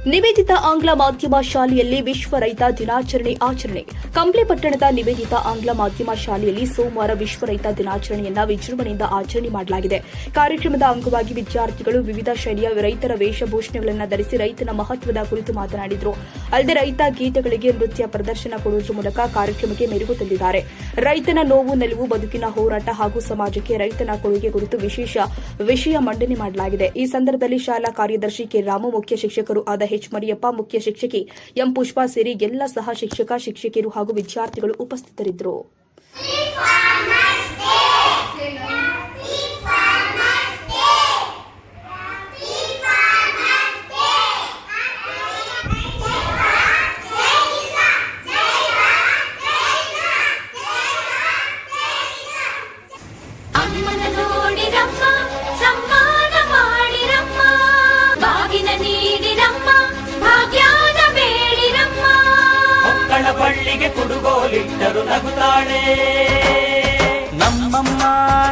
ನಿವೇದಿತ ಆಂಗ್ಲ ಮಾಧ್ಯಮ ಶಾಲೆಯಲ್ಲಿ ವಿಶ್ವ ರೈತ ದಿನಾಚರಣೆ ಆಚರಣೆ. ಕಂಪ್ಲಿ ಪಟ್ಟಣದ ನಿವೇದಿತ ಆಂಗ್ಲ ಮಾಧ್ಯಮ ಶಾಲೆಯಲ್ಲಿ ಸೋಮವಾರ ವಿಶ್ವ ರೈತ ದಿನಾಚರಣೆಯನ್ನು ವಿಜೃಂಭಣೆಯಿಂದ ಆಚರಣೆ ಮಾಡಲಾಗಿದೆ. ಕಾರ್ಯಕ್ರಮದ ಅಂಗವಾಗಿ ವಿದ್ಯಾರ್ಥಿಗಳು ವಿವಿಧ ಶೈಲಿಯ ರೈತರ ವೇಷಭೂಷಣಗಳನ್ನು ಧರಿಸಿ ರೈತನ ಮಹತ್ವದ ಕುರಿತು ಮಾತನಾಡಿದರು. ಅಲ್ಲದೆ ರೈತ ಗೀತೆಗಳಿಗೆ ನೃತ್ಯ ಪ್ರದರ್ಶನ ಕೊಡುವುದರ ಮೂಲಕ ಕಾರ್ಯಕ್ರಮಕ್ಕೆ ಮೆರುಗು ತಂದಿದ್ದಾರೆ. ರೈತನ ನೋವು ನಿಲುವು, ಬದುಕಿನ ಹೋರಾಟ ಹಾಗೂ ಸಮಾಜಕ್ಕೆ ರೈತನ ಕೊಡುಗೆ ಕುರಿತು ವಿಶೇಷ ವಿಷಯ ಮಂಡನೆ ಮಾಡಲಾಗಿದೆ. ಈ ಸಂದರ್ಭದಲ್ಲಿ ಶಾಲಾ ಕಾರ್ಯದರ್ಶಿ ಕೆ ರಾಮು, ಮುಖ್ಯ ಶಿಕ್ಷಕರು ಆದ ಎಚ್ ಮರಿಯಪ್ಪ, ಮುಖ್ಯ ಶಿಕ್ಷಕಿ ಎಂ ಪುಷ್ಪಾ ಸೇರಿ ಎಲ್ಲ ಸಹ ಶಿಕ್ಷಕ, ಶಿಕ್ಷಕಿಯರು ಹಾಗೂ ವಿದ್ಯಾರ್ಥಿಗಳು ಉಪಸ್ಥಿತರಿದ್ದರು. ಬಳ್ಳಿಗೆ ಕುಡುಗೋಲಿಟ್ಟರು ನಗುತ್ತಾಳೆ ನಮ್ಮಮ್ಮ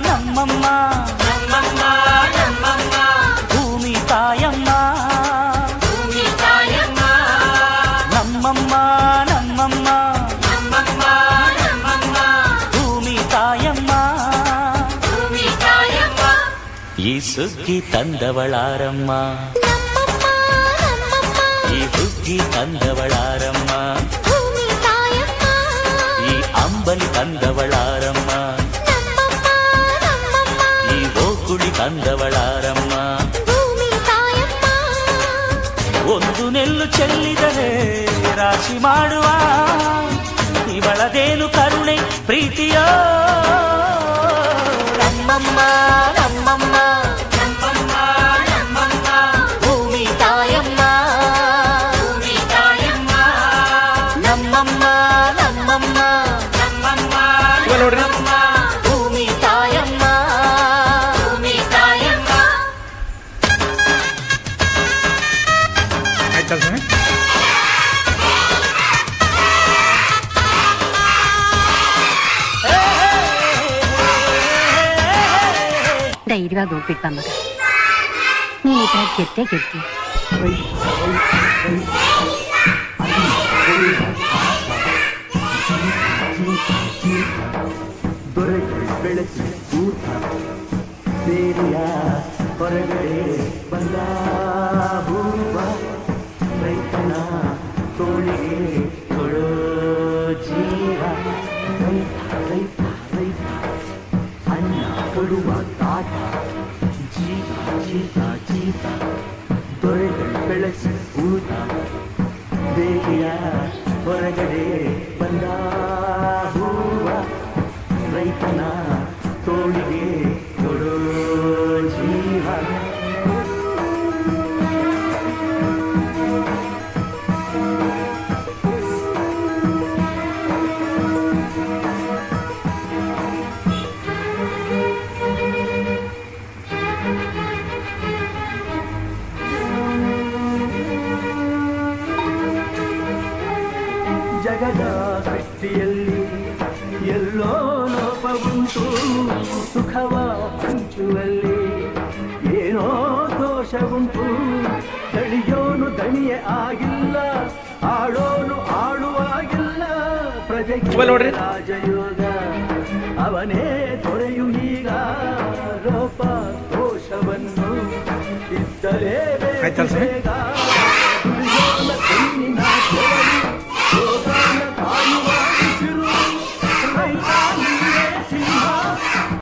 ನಮ್ಮಮ್ಮ ನಮ್ಮಮ್ಮ ನಮ್ಮಮ್ಮ ಭೂಮಿ ತಾಯಮ್ಮ ಭೂಮಿ ತಾಯಮ್ಮ ನಮ್ಮಮ್ಮ ನಮ್ಮಮ್ಮ ನಮ್ಮಮ್ಮ ನಮ್ಮಮ್ಮ ಭೂಮಿ ತಾಯಮ್ಮ ಭೂಮಿ ತಾಯಮ್ಮ ಈ ಸುಗ್ಗಿ ತಂದವಳಾರಮ್ಮ ಈ ಹುಗ್ಗಿ ತಂದವಳಾರಮ್ಮ ಅಂಬಲಿ ತಂದವಳಾರಮ್ಮ ಈ ಓಕುಳಿ ತಂದವಳಾರಮ್ಮ ಒಂದು ನೆಲ್ಲು ಚೆಲ್ಲಿದರೆ ರಾಶಿ ಮಾಡುವ ಇವಳದೇನು ಕರುಣೆ ಪ್ರೀತಿಯೋ ನಮ್ಮಮ್ಮ ನಮ್ಮಮ್ಮ ನಮ್ಮಮ್ಮ ನಮ್ಮಮ್ಮ ಭೂಮಿ ತಾಯಮ್ಮ ಭೂಮಿ ತಾಯಮ್ಮ ನಮ್ಮಮ್ಮ ನಮ್ಮಮ್ಮ ಭೂಮಿ ತಾಯಮ್ಮ ಭೂಮಿ ತಾಯಮ್ಮ. ಧೈರ್ಯವಾಗಿ ಹೋಗ್ಬಿಟ್ಟ ಮಗ, ನೀನ್ ಈ ತರ ಗೆದ್ದೆ ಗೆದ್ದಿ. ಬೆಳೆಸಿ ಊಟ ಬೇರಿಯ ಹೊರಗಡೆ ಬಂದ ಹೂವ ರೈತನ ತೋಳಿಗೆ ಕೊಡೋ ಜೀವ ರೈತ ರೈತ ರೈತ ಅನ್ನ ಕೊಡುವ ತಾಟ ಜೀವ ಜೀತ ಜೀತ ದೊರೆಗಳು ಬೆಳೆಸಿ ಊಟ ಬೇರಿಯ ಹೊರಗಡೆ ಬಂದ ಹೂವ ರೈತನ ತೋಳಿಗೆ ಕೊಡೋ ಜೀವ. ಜಗದ ಸೃಷ್ಟಿಯಲ್ಲಿ ಎಲ್ಲೋ ಲೋಪವುಂಟು, ಸುಖವ ಹಂಚುವಲ್ಲಿ ಏನೋ ದೋಷವುಂಟು. ತಳಿಯೋನು ದಣಿಯ ಆಗಿಲ್ಲ, ಆಡೋನು ಆಡುವಾಗಿಲ್ಲ. ಪ್ರಜೆಗೆ ರಾಜಯೋಗ ಅವನೇ ತೊರೆಯು ಈಗ ಲೋಪ ದೋಷವನ್ನು ಇದ್ದಲೇ ಬೇಗ